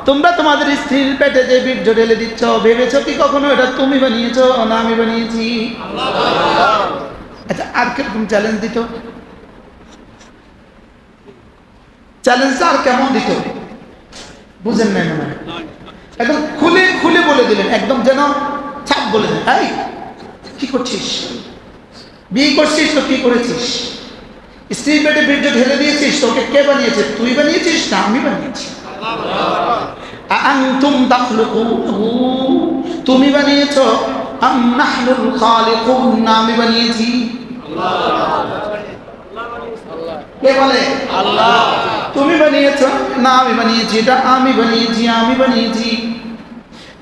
তোমরা তোমাদের স্ত্রীর পেটে যে বীর্য ঢেলে দিচ্ছ, ভেবেছো কি কখনো এটা তুমি বানিয়েছো না আমি বানিয়েছি? আচ্ছা, আর কিরকম চ্যালেঞ্জ দিত? চ্যালেঞ্জটা আর কেমন দিত বুঝেন নাই মনে হয়? একদম খুলে খুলে বলে দিলেন, একদম যেন ছাপ বলে দেন, এই কি করছিস, বিয়ে করছিস তো কি করেছিস, স্ত্রীর পেটে বীর্য ঢেলে দিয়েছিস, তোকে কে বানিয়েছে? তুই বানিয়েছিস না আমি বানিয়েছি? আনতুম তাখলুকুহু, তুমি বানিয়েছো, আম নাহনুল খালিকুন, না আমি বানিয়েছি? কে বলে? আল্লাহ। তুমি বানিয়েছো না আমি বানিয়েছি? এটা আমি বানিয়েছি, আমি বানিয়েছি।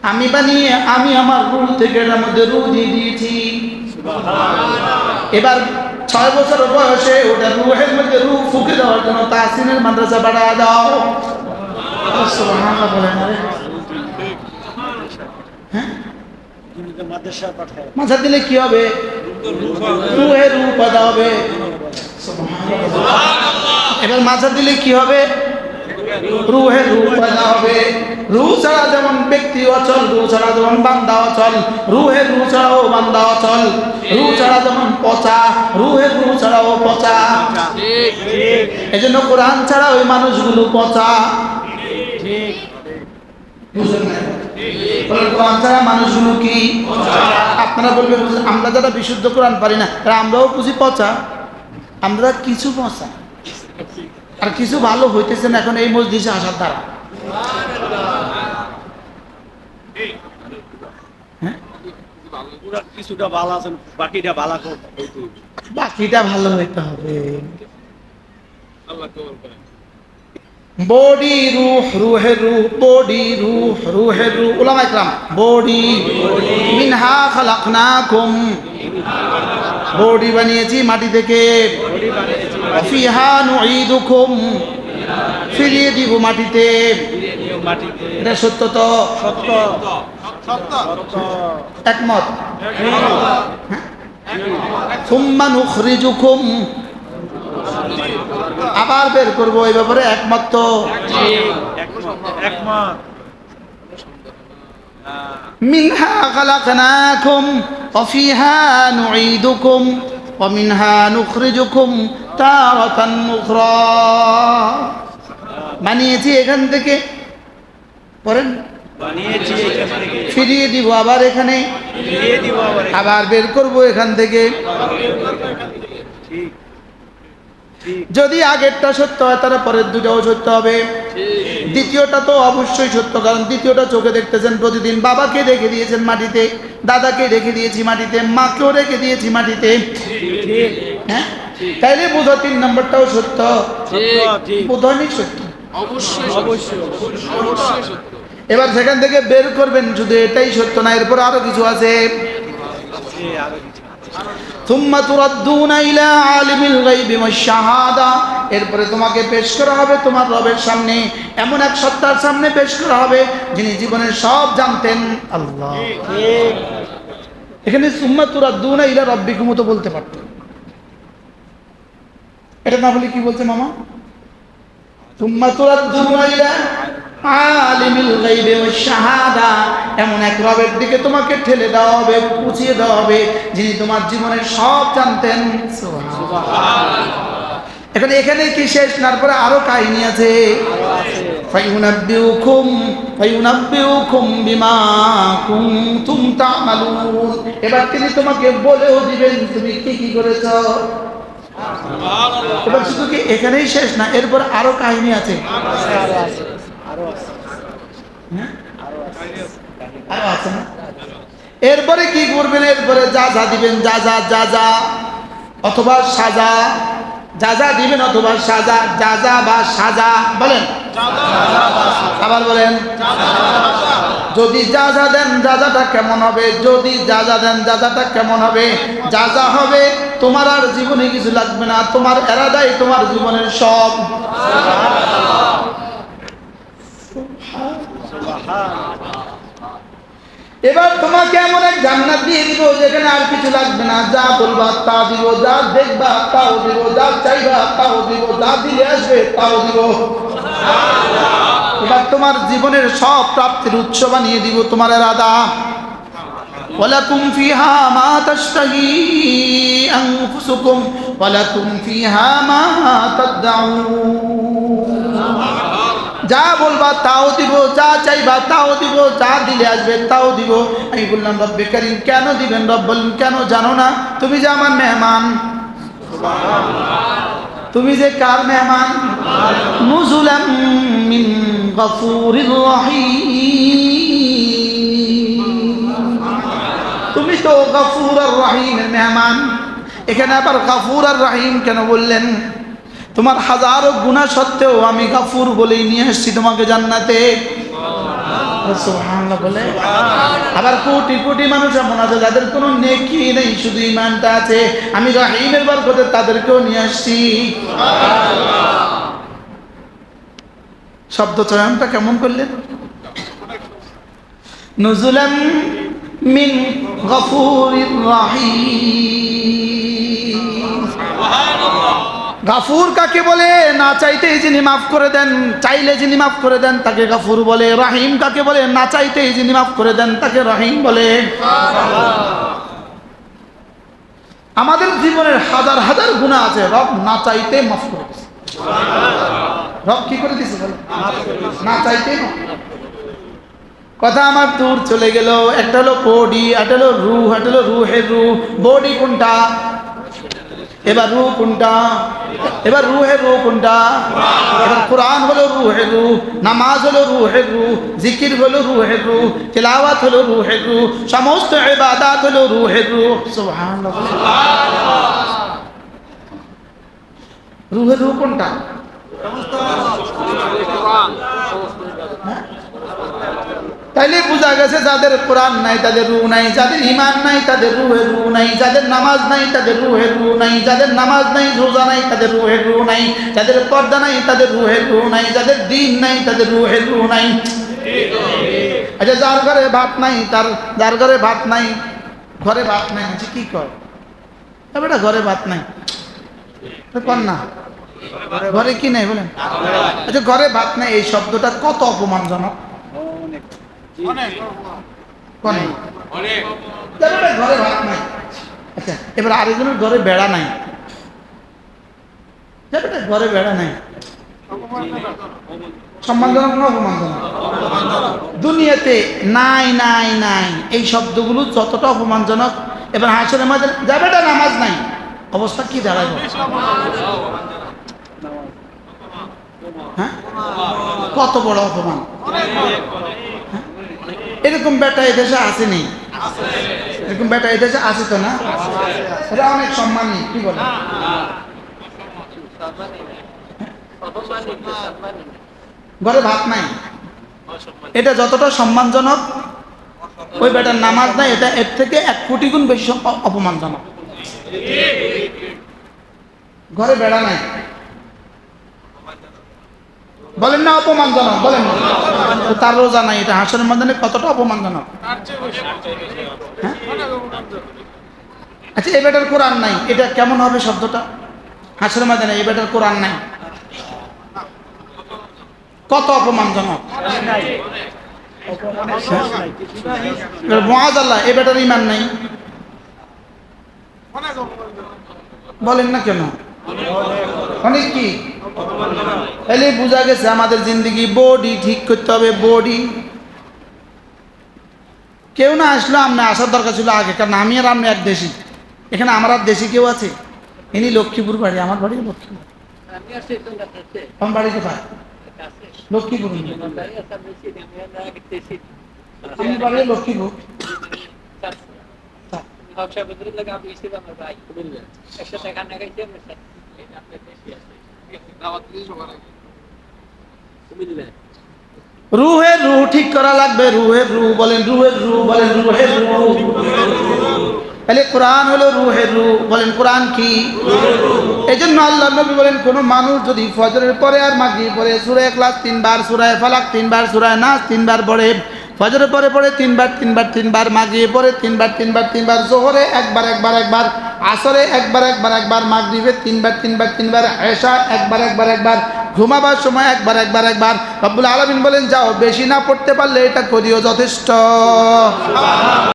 আমি বানিয়ে আমি আমার রূহ থেকে এর মধ্যে রূহ দিয়ে দিয়েছি। এবার 6 বছর বয়সে ওটা রূহের মধ্যে রূহ ফুঁকে দেওয়ার জন্য তাহসিনের মাদ্রাসা বাড়ায় দাও। সুবহানাল্লাহ বলেন। হ্যাঁ, মাথা দিলে কি হবে? রূহের রূহ পয়দা হবে। এবার মাথা দিলে কি হবে? রূহের রূহ পয়দা হবে। রূহ ছাড়া যেমন ব্যক্তি অচল, রূহ ছাড়া যেমন বান্দা অচল, রূহের রূহ ছাড়াও বান্দা অচল। রূহ ছাড়া যেমন পচা, রূহের রূহ ছাড়াও পচা। এই জন্য কোরআন ছাড়া ওই মানুষগুলো পচা। কোরআন ছাড়া মানুষগুলো কি? আপনারা বলবেন আমরা যারা বিশুদ্ধ কোরআন পারি না, আমরাও বুঝি পচা। আমরা কিছু পচা আর কিছু ভালো হইতেছেন এখন এই মজলিসে আসার দ্বারা। কিছুটা ভালো আছে, বাকিটা ভালো বাকিটা ভালো হইতে হবে। বডি রূহ, রূহের রূহ, বডি রূহ, রূহের রূহ। উলামা ইকরাম বডি মিনহা খালাকনাকুম, বডি বানিয়েছি মাটি থেকে, ফিহা নুঈদুকুম, ফিরিয়ে দিব মাটিতে। এটা সত্য তো? সত্য একমত? সুম্মা নুখরিজুকুম, আবার বের করবো, এই ব্যাপারে একমত তো? একমত। মিনহা খালাকনাকুম ওয়া ফিহা নুঈদুকুম ওয়া মিনহা নুখরিজুকুম তারাতান উখরা। বানিয়েছি এখান থেকে, পড়েন, বানিয়েছি এখান থেকে, ফিরিয়ে দিব আবার এখানে, ফিরিয়ে দিব আবার বের করব এখান থেকে। ঠিক। যদি আগেরটা সত্য হয় তাহলে পরের দুটাও সত্য হবে। দ্বিতীয়টা তো অবশ্যই সত্য, কারণ দ্বিতীয়টা চোখে দেখতেছেন প্রতিদিন। বাবাকে রেখে দিয়েছেন মাটিতে, দাদাকে রেখে দিয়েছি মাটিতে, মাকেও রেখে দিয়েছি মাটিতে। হ্যাঁ, তাইলে বোধ 3 নম্বরটাও সত্য। বোধহয় সত্য, অবশ্যই এবার সেখান থেকে বের করবেন শুধু এটাই সত্য না, এরপর আরো কিছু আছে। থুম্মা তুরাদ্দুনা ইলা আলিমিল গায়বি ওয়াশ শাহাদা, এরপরে তোমাকে পেশ করা হবে তোমার রবের সামনে, এমন এক সত্তার সামনে পেশ করা হবে যিনি জীবনের সব জানতেন, আল্লাহ। এখানে সুম্মা তুরাদ্দুনা ইলা রাব্বিকুম তো বলতে পারতেন, এটা না বলে কি বলছে মামা? সুম্মা তুরাদ্দুনা ইলা আলিমিল গায়বি ওয়াশ শাহাদা, এমন এক রবের দিকে তোমাকে ঠেলে দেওয়া হবে, পুছিয়ে দেওয়া হবে যিনি তোমার জীবনের সব জানতেন। সুবহানাল্লাহ। এখানে কি শেষ? তারপরে আরো কাহিনী আছে। ফায়ুনাব্বিউকুম বিমা কুনতুম তা'মালুন, এবার তিনি তোমাকে বলেও দিবেন তুমি কি কি করেছো। এবার শুধু কি এখানেই শেষ না, এরপর আরো কাহিনী আছে। আরো আছে না? এরপরে কি করবেন? এরপরে যা যা দিবেন, যা যা যা যা অথবা সাজা, যা যা দিবেন অথবা সাজা, যা যা বা সাজা বলেন, আবার বলেন। যদি যা যা দেন যা যাটা কেমন হবে? যদি যা যা দেন যা যাটা কেমন হবে? যা যা হবে তোমার আর জীবনে কিছু লাগবে না, তোমার এরাদাই তোমার জীবনের সব। এবার তোমাকে এমন এক জান্নাত দিয়ে দিব যেখানে আর কিছু লাগবে না, যা বলবা তা দিব, যা দেখবা তাও দিব, যা চাইবা তাও দিব, যা দিলে আসবে তাও দিব। এবার তোমার জীবনের সব প্রাপ্তির উৎস বানিয়ে দিব তোমার ইরাদা। ওয়ালাকুম ফিহা মা তাশতাহি আনফুসুকুম ওয়ালাকুম ফিহা মা তাদউন। যা বলবা তাও দিব, যা চাইবা তাও দিব, যা দিলে আসবে তাও দিব। আমি বললাম রব্বে কারীম কেন দিবেন? রব বললেন কেন জানো না? তুমি যে আমার মেহমান। তুমি যে কার মেহমান? নুজুলাম মিন গফুরির রহিম। তুমি তো গফুর আর রহিমের মেহমান। এখানে আবার গফুর আর রহিম কেন বললেন? তোমার হাজারো গুনাহ সত্ত্বেও আমি গফুর বলেই নিয়ে এসেছি তোমাকে জান্নাতে। সুবহানাল্লাহ বলে। আবার কোটি কোটি মানুষ এমন আছে যাদের কোনো নেকি নেই, শুধু ঈমানটা আছে। আমি রহিমের বরকতে তাদেরকেও নিয়ে আসছি। শব্দ চয়নটা কেমন করলেন? নুজুলাম মিন গফুরির রহিম। গাফুর কাকে বলে? না চাইতেই যিনি মাফ করে দেন, চাইলে যিনি মাফ করে দেন তাকে গাফুর বলে। রহিম কাকে বলে? না চাইতেই যিনি মাফ করে দেন তাকে রহিম বলে। আমাদের জীবনের হাজার হাজার গুনাহ আছে, রব না চাইতে মাফ করে দিয়েছে। রব কি করে দিয়েছে? না চাইতে। কথা আমার দূর চলে গেল। একটা হলো বডি, একটা হলো রূহ, একটা হলো রূহের রূহ। বডি কোনটা? এবার রূহ কোনটা? এবার রূহের রূহ কোনটা? এবার কোরআন হলো রূহের রূহ, নামাজ হলো রূহের রূহ, জিকির হলো রূহের রূহ, তিলাওয়াত হলো রূহের রূহ, সমস্ত ইবাদত হলো রূহের রূহ। সুবহানাল্লাহ। রূহের রূহ কোনটা? তাইলে বোঝা গেছে যাদের কোরআন নাই তাদের রূহ নাই, যাদের ঈমান নাই তাদের রূহের রূহ নাই, যাদের নামাজ নাই তাদের রূহের রূহ নাই, যাদের নামাজ নাই রোজা নাই তাদের রূহের রূহ নাই, যাদের পর্দা নাই তাদের রূহের রূহ নাই, যাদের দ্বীন নাই তাদের রূহের রূহ নাই। আচ্ছা যার ঘরে ভাত নাই, যার ঘরে ভাত নাই, ঘরে ভাত নাই আচ্ছা কি কর? বেটা ঘরে ভাত নাই কর না, ঘরে কি নাই বলেন? আচ্ছা ঘরে ভাত নাই এই শব্দটা কত অপমানজনক। ঘরে ভাত নাই। আচ্ছা এবার আরেকজনের ঘরে বেড়া নাই, ঘরে বেড়া নাই, সম্মানজনক না অপমানজনক? দুনিয়াতে নাই নাই নাই এই শব্দগুলো যতটা অপমানজনক, এবার হাসরের মাঝে যাবে নামাজ নাই, অবস্থা কি দাঁড়ায়? হ্যাঁ কত বড় অপমান। এরকম বেটা এদেশে আসেনি, এরকম বেটা এদেশে আসে তো না? এটা অনেক সম্মানী, কি বলে? ঘরে ভাত নাই, এটা যতটা সম্মানজনক ওই বেটার নামাজ নাই এটা এর থেকে 1 কোটি গুণ বেশি অপমানজনক। ঘরে বেড়া নাই বলেন না অপমানজনক? বলেন তার রোজা নাই, এটা হাসরের ময়দানে কতটা অপমানজনক। আচ্ছা এই বেটার কোরআন নাই, এটা কেমন হবে শব্দটা? হাসরের ময়দানে এই বেটার কোরআন নাই, কত অপমানজনক। মুআযাল্লাহ এই বেটার ঈমান নাই, বলেন না কেন? অনেক কি তাহলে বোঝা গেছে আমাদের জিন্দেগি বডি ঠিক করতে হবে। বডি কেউ না আসলে আপনি আসার দরকার ছিল আগে, কারণ আমি আর আপনি এক দেশি। এখানে আমার আর দেশি কেউ আছে? ইনি লক্ষ্মীপুর বাড়ি, আমার বাড়ি লক্ষ্মীপুর। আমার বাড়ি কোথায়? লক্ষ্মীপুর। আমার বাড়ি লক্ষ্মীপুর। রুহের রুহ ঠিক করা লাগবে। রুহের রুহ বলেন, রুহের রুহ বলেন, রুহের রুহ। তাহলে কোরআন হলো রুহের রুহ, বলেন কোরআন কি? এই জন্য আল্লাহ নবী বলেন কোন মানুষ যদি ফজরের পরে আর মাগরিব পরে সূরা ইখলাস 3 বার, সূরা ফালাক 3 বার, সূরা নাস 3 বার পড়ে, ফজরের পরে পড়ে 3 বার 3 বার 3 বার, মাগরিবে পরে 3 বার 3 বার 3 বার, যোহরে একবার একবার একবার, আসরে একবার একবার একবার, মাগরিবে 3 বার 3 বার 3 বার, এশা একবার একবার একবার, ঘুমাবার সময় একবার রব্বুল আলামিন বলেন যাও বেশি না পড়তে পারলে এটা করিও যথেষ্ট।